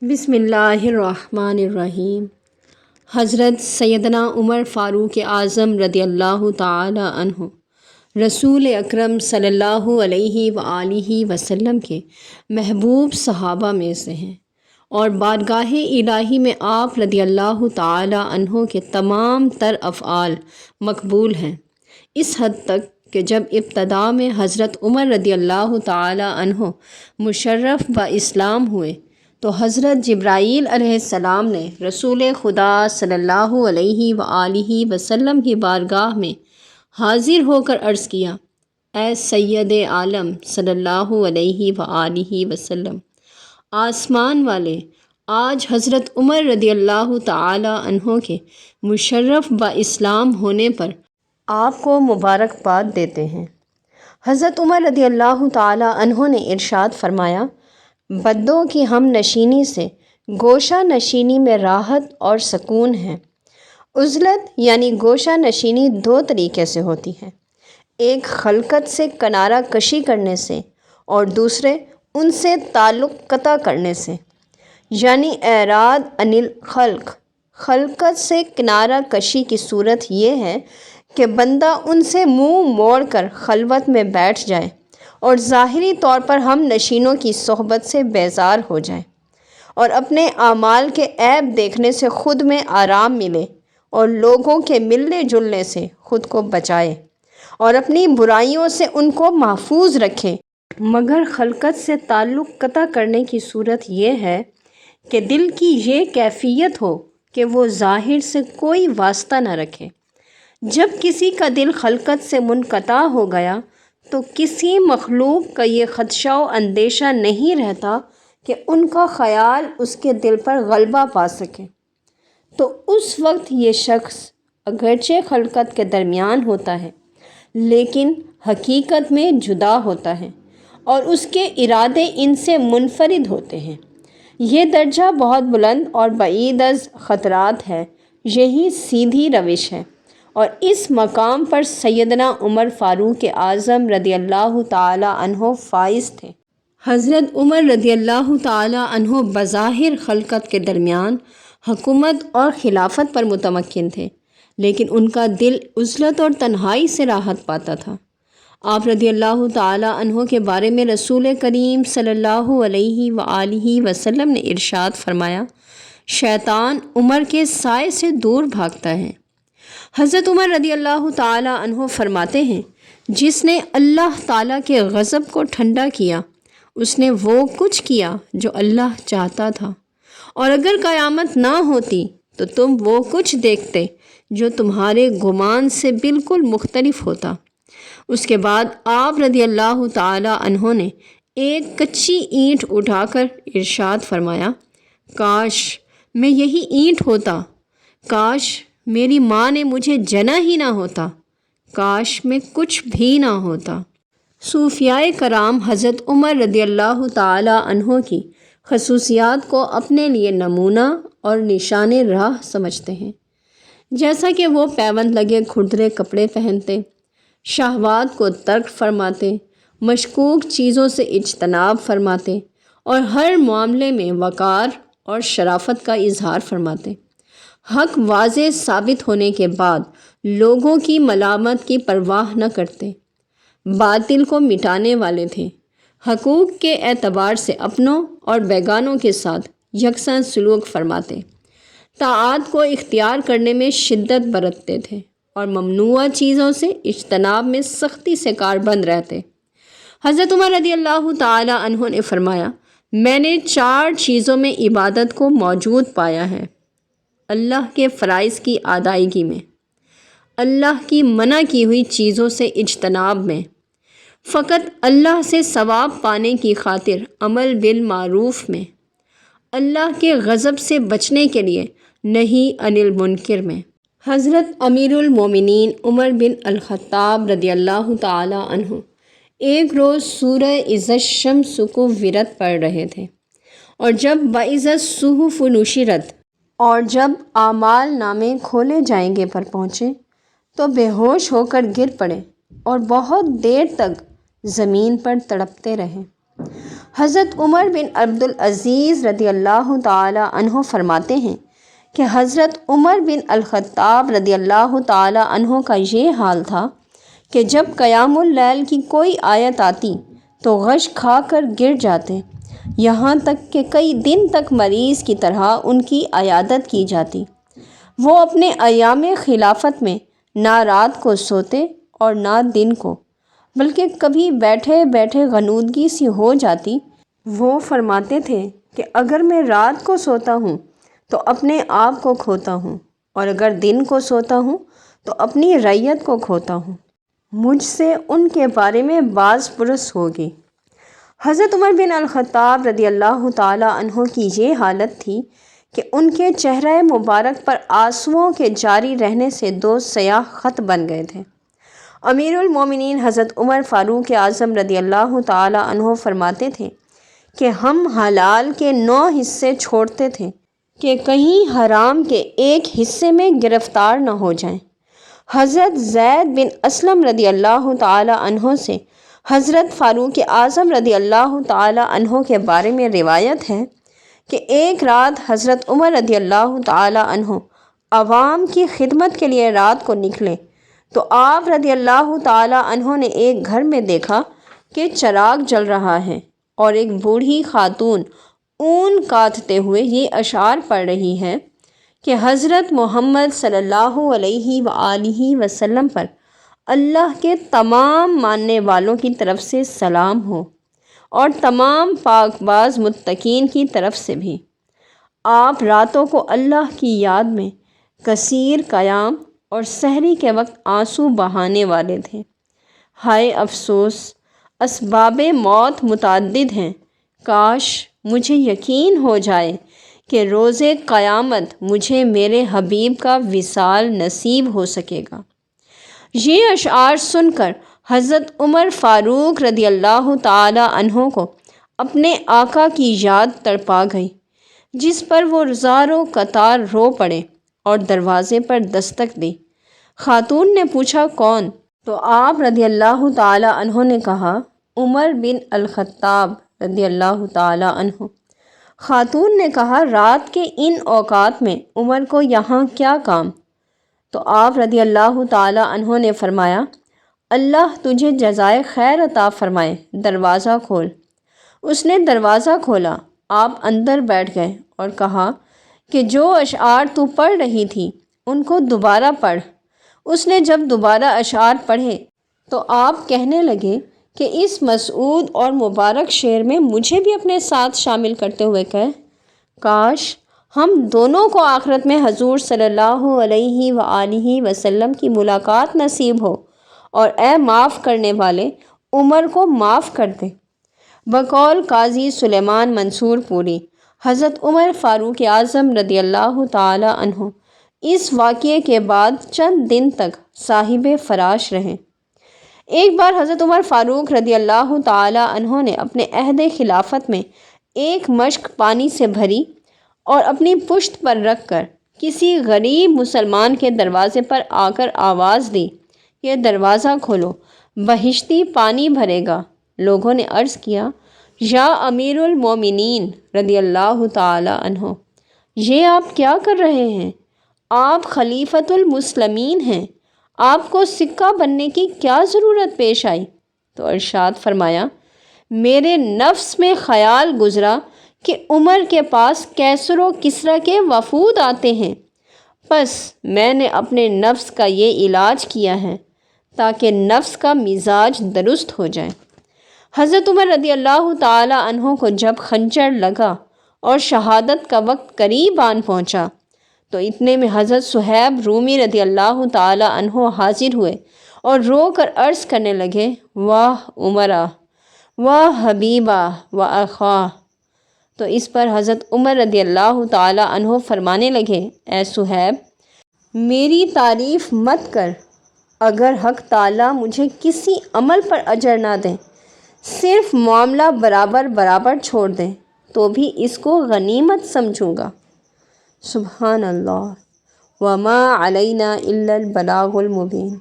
بسم اللہ الرحمن الرحیم۔ حضرت سیدنا عمر فاروق اعظم رضی اللہ تعالی عنہ رسول اکرم صلی اللہ علیہ وآلہ وسلم کے محبوب صحابہ میں سے ہیں اور بارگاہ الہی میں آپ رضی اللہ تعالی عنہ کے تمام تر افعال مقبول ہیں، اس حد تک کہ جب ابتدا میں حضرت عمر رضی اللہ تعالی عنہ مشرف با اسلام ہوئے تو حضرت جبرائیل علیہ السلام نے رسول خدا صلی اللہ علیہ وآلہ وسلم کی بارگاہ میں حاضر ہو کر عرض کیا، اے سید عالم صلی اللہ علیہ وآلہ وسلم، آسمان والے آج حضرت عمر رضی اللہ تعالی عنہ کے مشرف با اسلام ہونے پر آپ کو مبارکباد دیتے ہیں۔ حضرت عمر رضی اللہ تعالی عنہ نے ارشاد فرمایا، بدوں کی ہم نشینی سے گوشہ نشینی میں راحت اور سکون ہے۔ عزلت یعنی گوشہ نشینی دو طریقے سے ہوتی ہے، ایک خلقت سے کنارہ کشی کرنے سے اور دوسرے ان سے تعلق قطع کرنے سے، یعنی اعراض عن الخلق۔ خلقت سے کنارہ کشی کی صورت یہ ہے کہ بندہ ان سے منہ موڑ کر خلوت میں بیٹھ جائے اور ظاہری طور پر ہم نشینوں کی صحبت سے بیزار ہو جائے اور اپنے اعمال کے عیب دیکھنے سے خود میں آرام ملے اور لوگوں کے ملنے جلنے سے خود کو بچائے اور اپنی برائیوں سے ان کو محفوظ رکھے۔ مگر خلقت سے تعلق قطع کرنے کی صورت یہ ہے کہ دل کی یہ کیفیت ہو کہ وہ ظاہر سے کوئی واسطہ نہ رکھے۔ جب کسی کا دل خلقت سے منقطع ہو گیا تو کسی مخلوق کا یہ خدشہ و اندیشہ نہیں رہتا کہ ان کا خیال اس کے دل پر غلبہ پا سکے، تو اس وقت یہ شخص اگرچہ خلقت کے درمیان ہوتا ہے لیکن حقیقت میں جدا ہوتا ہے اور اس کے ارادے ان سے منفرد ہوتے ہیں۔ یہ درجہ بہت بلند اور بعید از خطرات ہے، یہی سیدھی روش ہے اور اس مقام پر سیدنا عمر فاروق اعظم رضی اللہ تعالی عنہ فائز تھے۔ حضرت عمر رضی اللہ تعالی عنہ بظاہر خلقت کے درمیان حکومت اور خلافت پر متمکن تھے، لیکن ان کا دل عزلت اور تنہائی سے راحت پاتا تھا۔ آپ رضی اللہ تعالی عنہ کے بارے میں رسول کریم صلی اللہ علیہ وآلہ وسلم نے ارشاد فرمایا، شیطان عمر کے سائے سے دور بھاگتا ہے۔ حضرت عمر رضی اللہ تعالی عنہ فرماتے ہیں، جس نے اللہ تعالیٰ کے غضب کو ٹھنڈا کیا اس نے وہ کچھ کیا جو اللہ چاہتا تھا، اور اگر قیامت نہ ہوتی تو تم وہ کچھ دیکھتے جو تمہارے گمان سے بالکل مختلف ہوتا۔ اس کے بعد آپ رضی اللہ تعالی عنہ نے ایک کچی اینٹ اٹھا کر ارشاد فرمایا، کاش میں یہی اینٹ ہوتا، کاش میری ماں نے مجھے جنا ہی نہ ہوتا، کاش میں کچھ بھی نہ ہوتا۔ صوفیاء کرام حضرت عمر رضی اللہ تعالی عنہ کی خصوصیات کو اپنے لیے نمونہ اور نشان راہ سمجھتے ہیں، جیسا کہ وہ پیوند لگے کھردرے کپڑے پہنتے، شہوات کو ترک فرماتے، مشکوک چیزوں سے اجتناب فرماتے اور ہر معاملے میں وقار اور شرافت کا اظہار فرماتے۔ حق واضح ثابت ہونے کے بعد لوگوں کی ملامت کی پرواہ نہ کرتے، باطل کو مٹانے والے تھے، حقوق کے اعتبار سے اپنوں اور بیگانوں کے ساتھ یکساں سلوک فرماتے، طاعات کو اختیار کرنے میں شدت برتتے تھے اور ممنوعہ چیزوں سے اجتناب میں سختی سے کاربند رہتے۔ حضرت عمر رضی اللہ تعالی عنہ نے فرمایا، میں نے 4 چیزوں میں عبادت کو موجود پایا ہے، اللہ کے فرائض کی ادائیگی میں، اللہ کی منع کی ہوئی چیزوں سے اجتناب میں، فقط اللہ سے ثواب پانے کی خاطر عمل بالمعروف میں، اللہ کے غضب سے بچنے کے لیے نہیں عن المنکر میں۔ حضرت امیر المومنین عمر بن الخطاب رضی اللہ تعالی عنہ ایک روز سورہ اذا الشمس کو ورد پڑھ رہے تھے اور جب وَإِذَا الصُّحُفُ نُشِرَتْ اور جب اعمال نامے کھولے جائیں گے پر پہنچے تو بے ہوش ہو کر گر پڑے اور بہت دیر تک زمین پر تڑپتے رہے۔ حضرت عمر بن عبدالعزیز رضی اللہ تعالی عنہ فرماتے ہیں کہ حضرت عمر بن الخطاب رضی اللہ تعالی عنہ کا یہ حال تھا کہ جب قیام اللیل کی کوئی آیت آتی تو غش کھا کر گر جاتے، یہاں تک کہ کئی دن تک مریض کی طرح ان کی عیادت کی جاتی۔ وہ اپنے ایام خلافت میں نہ رات کو سوتے اور نہ دن کو، بلکہ کبھی بیٹھے بیٹھے غنودگی سی ہو جاتی۔ وہ فرماتے تھے کہ اگر میں رات کو سوتا ہوں تو اپنے آپ کو کھوتا ہوں، اور اگر دن کو سوتا ہوں تو اپنی رعیت کو کھوتا ہوں۔ مجھ سے ان کے بارے میں باز پرس ہوگی۔ حضرت عمر بن الخطاب رضی اللہ تعالی عنہ کی یہ حالت تھی کہ ان کے چہرہ مبارک پر آنسوؤں کے جاری رہنے سے دو سیاہ خط بن گئے تھے۔ امیر المومنین حضرت عمر فاروق اعظم رضی اللہ تعالی عنہ فرماتے تھے کہ ہم حلال کے 9 حصے چھوڑتے تھے کہ کہیں حرام کے ایک حصے میں گرفتار نہ ہو جائیں۔ حضرت زید بن اسلم رضی اللہ تعالی عنہ سے حضرت فاروق اعظم رضی اللہ تعالی عنہ کے بارے میں روایت ہے کہ ایک رات حضرت عمر رضی اللہ تعالی عنہ عوام کی خدمت کے لیے رات کو نکلے تو آپ رضی اللہ تعالی عنہ نے ایک گھر میں دیکھا کہ چراغ جل رہا ہے اور ایک بوڑھی خاتون اون کاٹتے ہوئے یہ اشعار پڑھ رہی ہے کہ حضرت محمد صلی اللہ علیہ وآلہ وسلم پر اللہ کے تمام ماننے والوں کی طرف سے سلام ہو اور تمام پاک باز متقین کی طرف سے بھی۔ آپ راتوں کو اللہ کی یاد میں کثیر قیام اور سحری کے وقت آنسو بہانے والے تھے۔ ہائے افسوس، اسباب موت متعدد ہیں، کاش مجھے یقین ہو جائے کہ روز قیامت مجھے میرے حبیب کا وصال نصیب ہو سکے گا۔ یہ اشعار سن کر حضرت عمر فاروق رضی اللہ تعالی عنہ کو اپنے آقا کی یاد تڑپا گئی، جس پر وہ زاروں قطار رو پڑے اور دروازے پر دستک دی۔ خاتون نے پوچھا کون؟ تو آپ رضی اللہ تعالی عنہ نے کہا عمر بن الخطاب رضی اللہ تعالی عنہ۔ خاتون نے کہا رات کے ان اوقات میں عمر کو یہاں کیا کام؟ تو آپ رضی اللہ تعالی عنہ نے فرمایا اللہ تجھے جزائے خیر عطا فرمائے، دروازہ کھول۔ اس نے دروازہ کھولا، آپ اندر بیٹھ گئے اور کہا کہ جو اشعار تو پڑھ رہی تھی ان کو دوبارہ پڑھ۔ اس نے جب دوبارہ اشعار پڑھے تو آپ کہنے لگے کہ اس مسعود اور مبارک شعر میں مجھے بھی اپنے ساتھ شامل کرتے ہوئے کہے کاش ہم دونوں کو آخرت میں حضور صلی اللہ علیہ وآلہ وسلم کی ملاقات نصیب ہو، اور اے معاف کرنے والے عمر کو معاف کر دے۔ بقول قاضی سلیمان منصور پوری، حضرت عمر فاروق اعظم رضی اللہ تعالی عنہ اس واقعے کے بعد چند دن تک صاحب فراش رہے۔ ایک بار حضرت عمر فاروق رضی اللہ تعالی عنہ نے اپنے عہد خلافت میں ایک مشک پانی سے بھری اور اپنی پشت پر رکھ کر کسی غریب مسلمان کے دروازے پر آ کر آواز دی کہ دروازہ کھولو، بہشتی پانی بھرے گا۔ لوگوں نے عرض کیا یا امیر المومنین رضی اللہ تعالی عنہ، یہ آپ کیا کر رہے ہیں؟ آپ خلیفۃ المسلمین ہیں، آپ کو سکہ بننے کی کیا ضرورت پیش آئی؟ تو ارشاد فرمایا میرے نفس میں خیال گزرا کہ عمر کے پاس کیسر و کسریٰ کے وفود آتے ہیں، بس میں نے اپنے نفس کا یہ علاج کیا ہے تاکہ نفس کا مزاج درست ہو جائے۔ حضرت عمر رضی اللہ تعالی عنہ کو جب خنجر لگا اور شہادت کا وقت قریب آن پہنچا تو اتنے میں حضرت صہیب رومی رضی اللہ تعالی عنہ حاضر ہوئے اور رو کر عرض کرنے لگے واہ عمرہ، واہ حبیبہ و اخواہ۔ تو اس پر حضرت عمر رضی اللہ تعالی عنہ فرمانے لگے اے صہیب، میری تعریف مت کر، اگر حق تعالیٰ مجھے کسی عمل پر اجر نہ دیں، صرف معاملہ برابر برابر چھوڑ دیں تو بھی اس کو غنیمت سمجھوں گا۔ سبحان اللہ، وما علینا الا البلاغ المبین۔